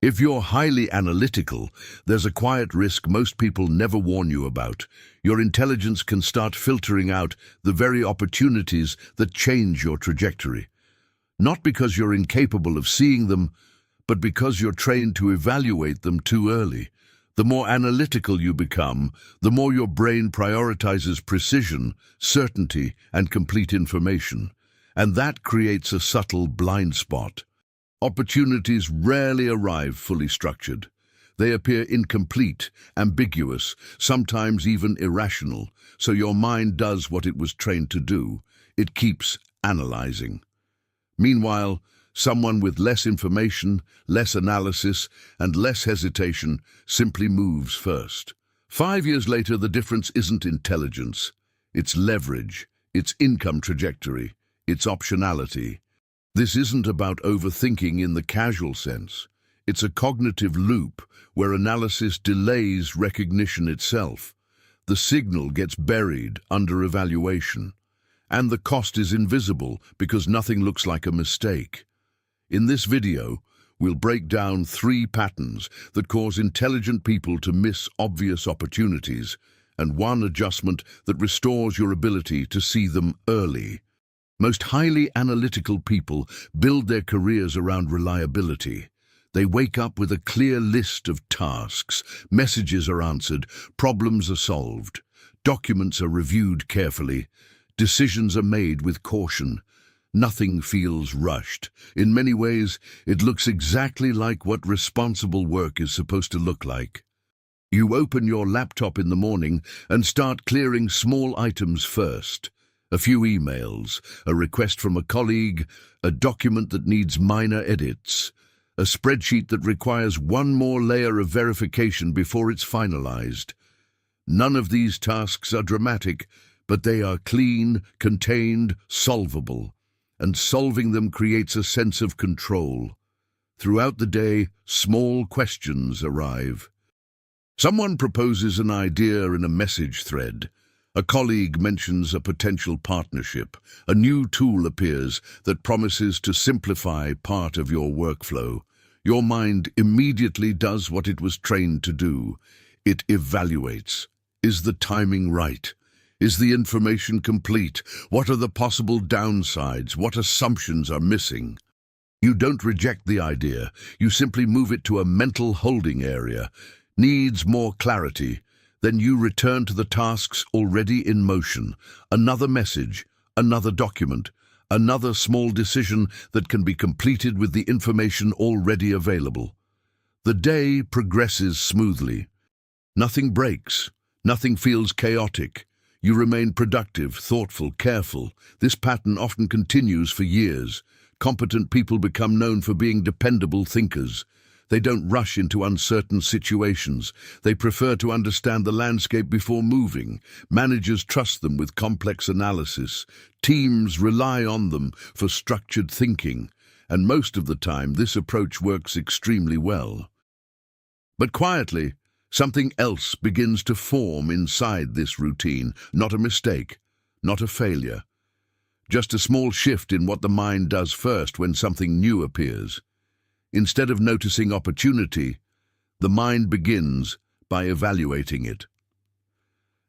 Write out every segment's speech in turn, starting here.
If you're highly analytical, there's a quiet risk most people never warn you about. Your intelligence can start filtering out the very opportunities that change your trajectory. Not because you're incapable of seeing them, but because you're trained to evaluate them too early. The more analytical you become, the more your brain prioritizes precision, certainty, and complete information. And that creates a subtle blind spot. Opportunities rarely arrive fully structured. They appear incomplete, ambiguous, sometimes even irrational, so your mind does what it was trained to do. It keeps analyzing. Meanwhile, someone with less information, less analysis, and less hesitation simply moves first. 5 years later, the difference isn't intelligence. It's leverage, it's income trajectory, it's optionality. This isn't about overthinking in the casual sense. It's a cognitive loop where analysis delays recognition itself. The signal gets buried under evaluation, and the cost is invisible because nothing looks like a mistake. In this video, we'll break down 3 patterns that cause intelligent people to miss obvious opportunities, and 1 adjustment that restores your ability to see them early. Most highly analytical people build their careers around reliability. They wake up with a clear list of tasks, messages are answered, problems are solved, documents are reviewed carefully, decisions are made with caution. Nothing feels rushed. In many ways, it looks exactly like what responsible work is supposed to look like. You open your laptop in the morning and start clearing small items first. A few emails, a request from a colleague, a document that needs minor edits, a spreadsheet that requires 1 more layer of verification before it's finalized. None of these tasks are dramatic, but they are clean, contained, solvable, and solving them creates a sense of control. Throughout the day, small questions arrive. Someone proposes an idea in a message thread. A colleague mentions a potential partnership. A new tool appears that promises to simplify part of your workflow. Your mind immediately does what it was trained to do. It evaluates. Is the timing right? Is the information complete? What are the possible downsides? What assumptions are missing? You don't reject the idea. You simply move it to a mental holding area. Needs more clarity. Then you return to the tasks already in motion. Another message, another document, another small decision that can be completed with the information already available. The day progresses smoothly. Nothing breaks. Nothing feels chaotic. You remain productive, thoughtful, careful. This pattern often continues for years. Competent people become known for being dependable thinkers. They don't rush into uncertain situations. They prefer to understand the landscape before moving. Managers trust them with complex analysis. Teams rely on them for structured thinking. And most of the time, this approach works extremely well. But quietly, something else begins to form inside this routine. Not a mistake, not a failure. Just a small shift in what the mind does first when something new appears. Instead of noticing opportunity, the mind begins by evaluating it.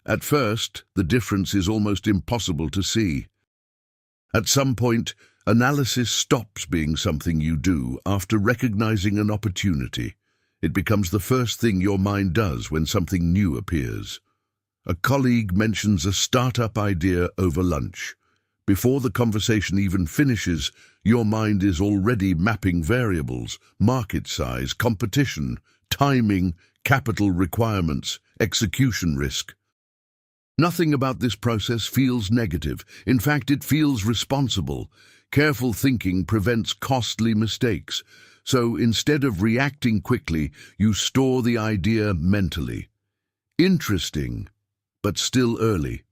At first, the difference is almost impossible to see. At some point, analysis stops being something you do after recognizing an opportunity. It becomes the first thing your mind does when something new appears. A colleague mentions a startup idea over lunch. Before the conversation even finishes, your mind is already mapping variables, market size, competition, timing, capital requirements, execution risk. Nothing about this process feels negative. In fact, it feels responsible. Careful thinking prevents costly mistakes. So instead of reacting quickly, you store the idea mentally. Interesting, but still early.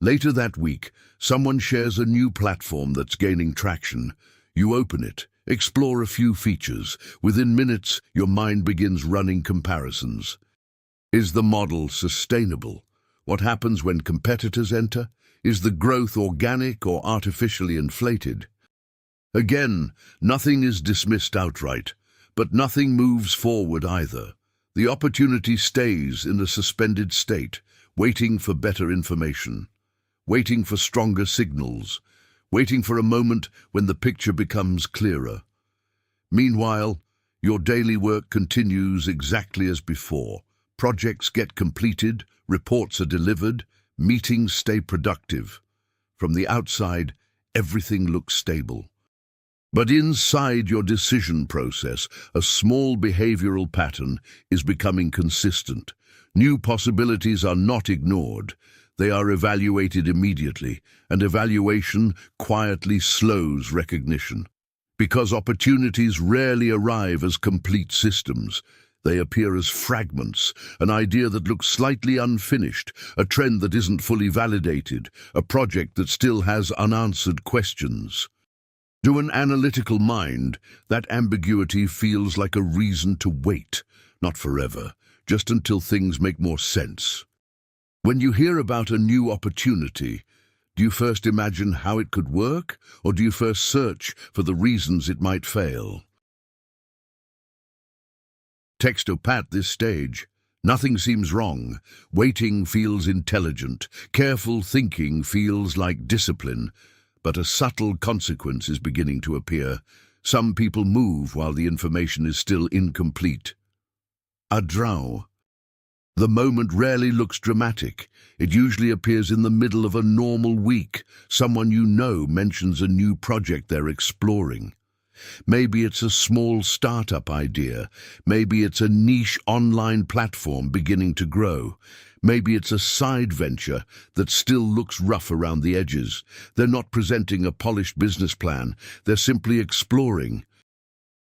Later that week, someone shares a new platform that's gaining traction. You open it, explore a few features. Within minutes, your mind begins running comparisons. Is the model sustainable? What happens when competitors enter? Is the growth organic or artificially inflated? Again, nothing is dismissed outright, But nothing moves forward either. The opportunity stays in a suspended state, waiting for better information, waiting for stronger signals, waiting for a moment when the picture becomes clearer. Meanwhile, your daily work continues exactly as before. Projects get completed, reports are delivered, meetings stay productive. From the outside, everything looks stable. But inside your decision process, a small behavioral pattern is becoming consistent. New possibilities are not ignored. They are evaluated immediately, and evaluation quietly slows recognition. Because opportunities rarely arrive as complete systems, they appear as fragments, an idea that looks slightly unfinished, a trend that isn't fully validated, a project that still has unanswered questions. To an analytical mind, that ambiguity feels like a reason to wait, not forever, just until things make more sense. When you hear about a new opportunity, do you first imagine how it could work, or do you first search for the reasons it might fail? Textopat this stage. Nothing seems wrong. Waiting feels intelligent. Careful thinking feels like discipline. But a subtle consequence is beginning to appear. Some people move while the information is still incomplete. A draw. The moment rarely looks dramatic. It usually appears in the middle of a normal week. Someone you know mentions a new project they're exploring. Maybe it's a small startup idea. Maybe it's a niche online platform beginning to grow. Maybe it's a side venture that still looks rough around the edges. They're not presenting a polished business plan. They're simply exploring.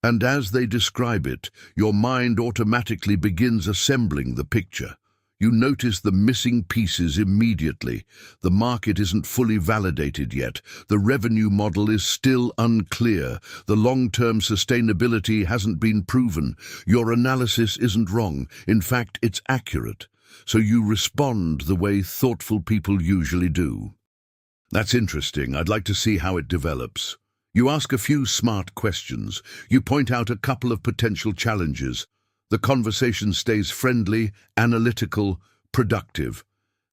And as they describe it, your mind automatically begins assembling the picture. You notice the missing pieces immediately. The market isn't fully validated yet. The revenue model is still unclear. The long-term sustainability hasn't been proven. Your analysis isn't wrong. In fact, it's accurate. So you respond the way thoughtful people usually do. That's interesting. I'd like to see how it develops. You ask a few smart questions. You point out a couple of potential challenges. The conversation stays friendly, analytical, productive.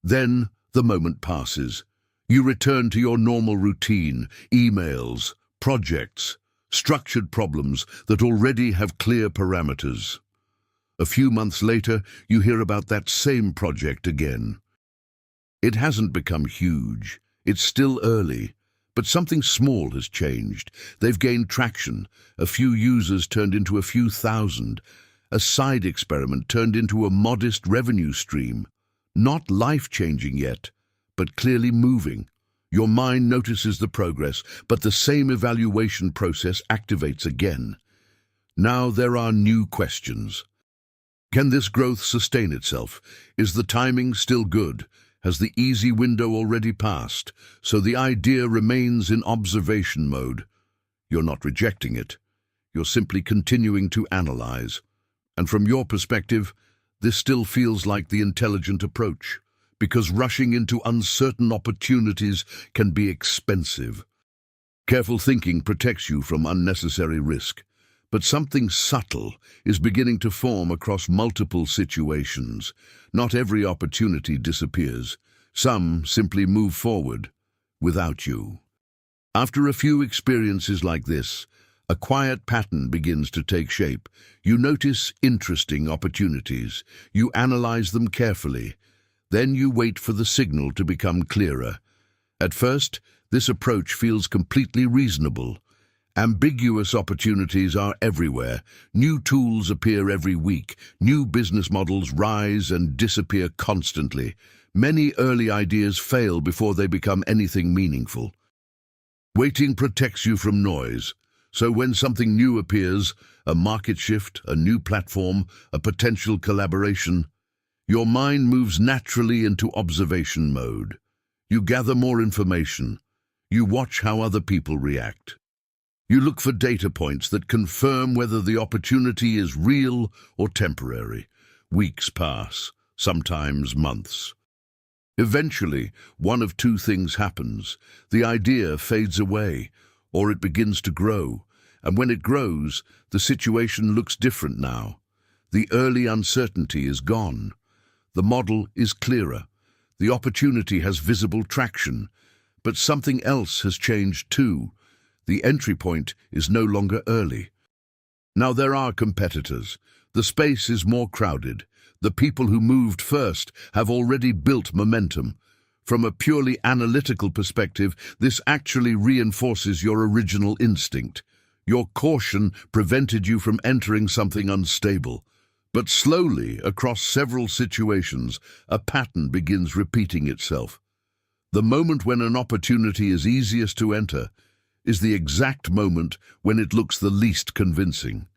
Then the moment passes. You return to your normal routine, emails, projects, structured problems that already have clear parameters. A few months later, you hear about that same project again. It hasn't become huge. It's still early. But something small has changed. They've gained traction. A few users turned into a few thousand. A side experiment turned into a modest revenue stream. Not life-changing yet, but clearly moving. Your mind notices the progress, but the same evaluation process activates again. Now there are new questions. Can this growth sustain itself? Is the timing still good? Has the easy window already passed? So the idea remains in observation mode. You're not rejecting it. You're simply continuing to analyze. And from your perspective, this still feels like the intelligent approach, because rushing into uncertain opportunities can be expensive. Careful thinking protects you from unnecessary risk. But something subtle is beginning to form across multiple situations. Not every opportunity disappears. Some simply move forward without you. After a few experiences like this, a quiet pattern begins to take shape. You notice interesting opportunities. You analyze them carefully. Then you wait for the signal to become clearer. At first, this approach feels completely reasonable. Ambiguous opportunities are everywhere. New tools appear every week. New business models rise and disappear constantly. Many early ideas fail before they become anything meaningful. Waiting protects you from noise. So when something new appears, a market shift, a new platform, a potential collaboration, your mind moves naturally into observation mode. You gather more information. You watch how other people react. You look for data points that confirm whether the opportunity is real or temporary. Weeks pass, sometimes months. Eventually, one of two things happens. The idea fades away, or it begins to grow. And when it grows, The situation looks different now. The early uncertainty is gone. The model is clearer. The opportunity has visible traction. But something else has changed too. The entry point is no longer early. Now there are competitors. The space is more crowded. The people who moved first have already built momentum. From a purely analytical perspective, this actually reinforces your original instinct. Your caution prevented you from entering something unstable. But slowly, across several situations, a pattern begins repeating itself. The moment when an opportunity is easiest to enter is the exact moment when it looks the least convincing.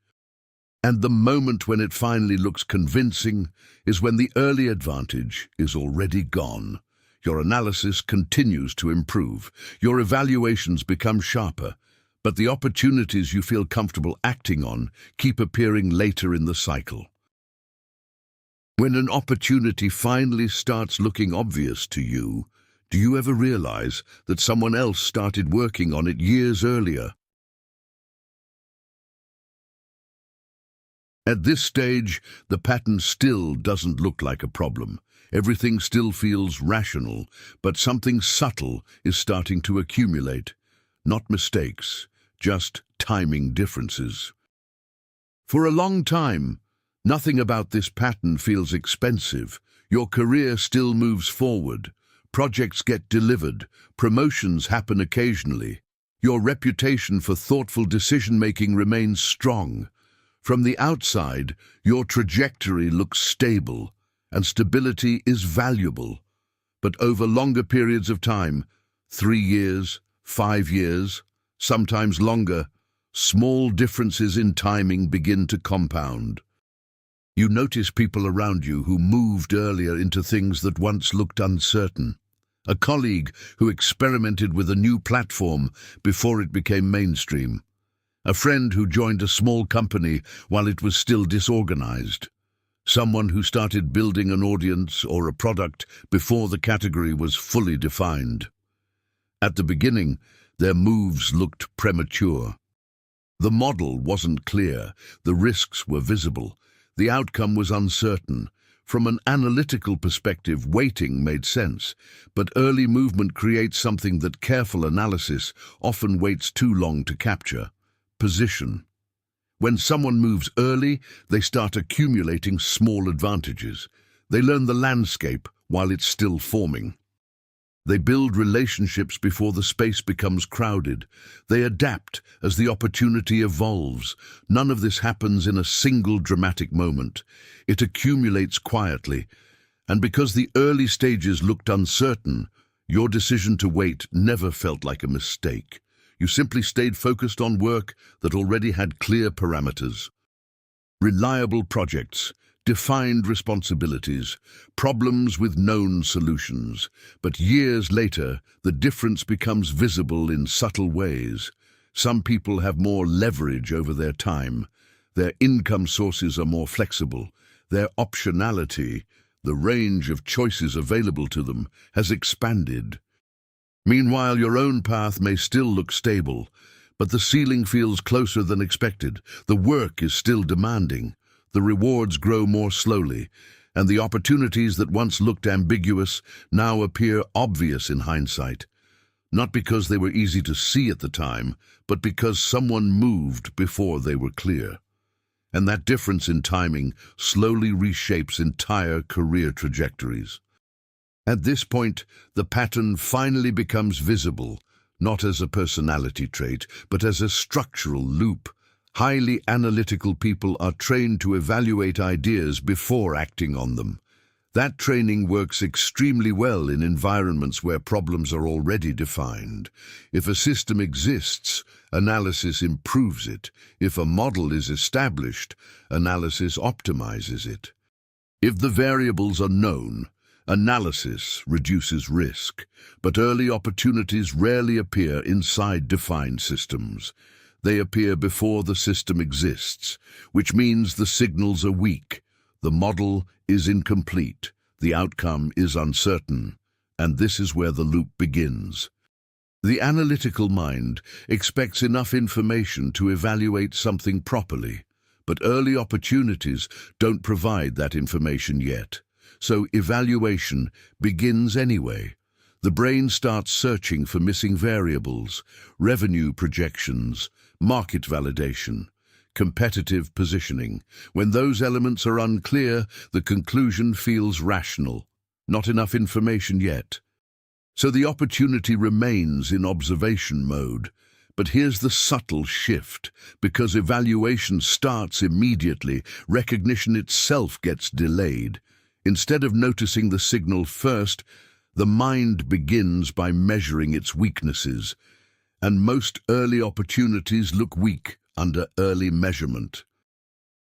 And the moment when it finally looks convincing is when the early advantage is already gone. Your analysis continues to improve. Your evaluations become sharper, but the opportunities you feel comfortable acting on keep appearing later in the cycle. When an opportunity finally starts looking obvious to you, do you ever realize that someone else started working on it years earlier? At this stage, the pattern still doesn't look like a problem. Everything still feels rational, but something subtle is starting to accumulate. Not mistakes, just timing differences. For a long time, nothing about this pattern feels expensive. Your career still moves forward. Projects get delivered. Promotions happen occasionally. Your reputation for thoughtful decision-making remains strong. From the outside, your trajectory looks stable, and stability is valuable. But over longer periods of time, 3 years, 5 years, sometimes longer, small differences in timing begin to compound. You notice people around you who moved earlier into things that once looked uncertain. A colleague who experimented with a new platform before it became mainstream. A friend who joined a small company while it was still disorganized. Someone who started building an audience or a product before the category was fully defined. At the beginning, their moves looked premature. The model wasn't clear, the risks were visible, the outcome was uncertain. From an analytical perspective, waiting made sense, but early movement creates something that careful analysis often waits too long to capture: position. When someone moves early, they start accumulating small advantages. They learn the landscape while it's still forming. They build relationships before the space becomes crowded. They adapt as the opportunity evolves. None of this happens in a single dramatic moment. It accumulates quietly. And because the early stages looked uncertain, your decision to wait never felt like a mistake. You simply stayed focused on work that already had clear parameters. Reliable projects, defined responsibilities, problems with known solutions. But years later, the difference becomes visible in subtle ways. Some people have more leverage over their time. Their income sources are more flexible. Their optionality, the range of choices available to them, has expanded. Meanwhile, your own path may still look stable, but the ceiling feels closer than expected. The work is still demanding. The rewards grow more slowly, and the opportunities that once looked ambiguous now appear obvious in hindsight. Not because they were easy to see at the time, but because someone moved before they were clear. And that difference in timing slowly reshapes entire career trajectories. At this point, the pattern finally becomes visible, not as a personality trait, but as a structural loop. Highly analytical people are trained to evaluate ideas before acting on them. That training works extremely well in environments where problems are already defined. If a system exists, analysis improves it. If a model is established, analysis optimizes it. If the variables are known, analysis reduces risk. But early opportunities rarely appear inside defined systems. They appear before the system exists, which means the signals are weak. The model is incomplete, the outcome is uncertain, and this is where the loop begins. The analytical mind expects enough information to evaluate something properly, but early opportunities don't provide that information yet. So evaluation begins anyway. The brain starts searching for missing variables, revenue projections, market validation, competitive positioning. When those elements are unclear, the conclusion feels rational. Not enough information yet. So the opportunity remains in observation mode. But here's the subtle shift. Because evaluation starts immediately, recognition itself gets delayed. Instead of noticing the signal first, the mind begins by measuring its weaknesses. And most early opportunities look weak under early measurement.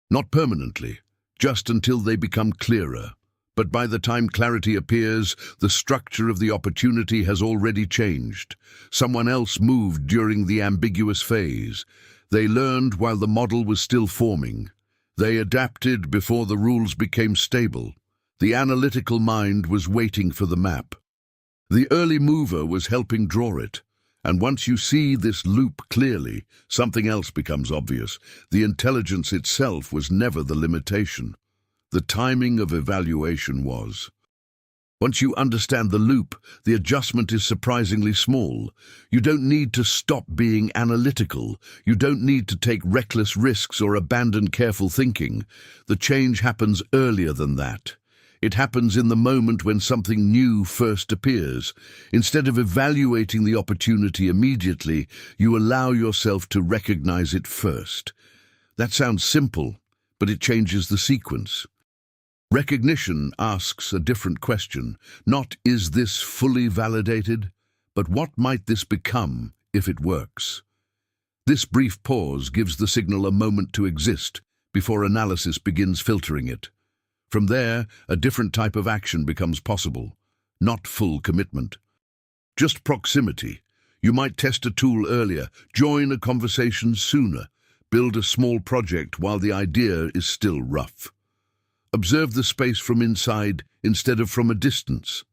Not permanently, just until they become clearer. But by the time clarity appears, the structure of the opportunity has already changed. Someone else moved during the ambiguous phase. They learned while the model was still forming. They adapted before the rules became stable. The analytical mind was waiting for the map. The early mover was helping draw it. And once you see this loop clearly, something else becomes obvious. The intelligence itself was never the limitation. The timing of evaluation was. Once you understand the loop, the adjustment is surprisingly small. You don't need to stop being analytical. You don't need to take reckless risks or abandon careful thinking. The change happens earlier than that. It happens in the moment when something new first appears. Instead of evaluating the opportunity immediately, you allow yourself to recognize it first. That sounds simple, but it changes the sequence. Recognition asks a different question. Not, is this fully validated? But what might this become if it works? This brief pause gives the signal a moment to exist before analysis begins filtering it. From there, a different type of action becomes possible, not full commitment. Just proximity. You might test a tool earlier, join a conversation sooner, build a small project while the idea is still rough. Observe the space from inside instead of from a distance.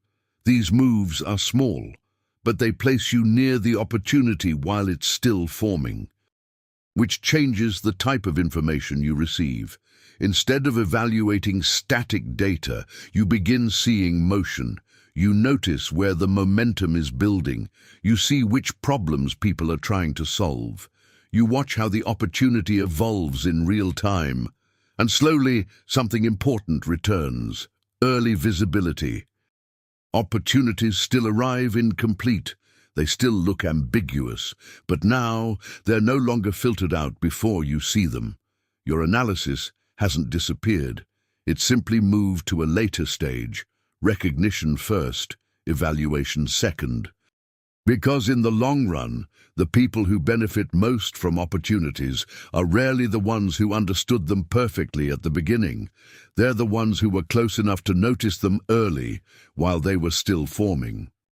These moves are small, but they place you near the opportunity while it's still forming, which changes the type of information you receive. Instead of evaluating static data, you begin seeing motion. You notice where the momentum is building. You see which problems people are trying to solve. You watch how the opportunity evolves in real time. And slowly, something important returns. Early visibility. Opportunities still arrive incomplete. They still look ambiguous, but now they're no longer filtered out before you see them. Your analysis hasn't disappeared. It's simply moved to a later stage. Recognition first, evaluation second. Because in the long run, the people who benefit most from opportunities are rarely the ones who understood them perfectly at the beginning. They're the ones who were close enough to notice them early while they were still forming.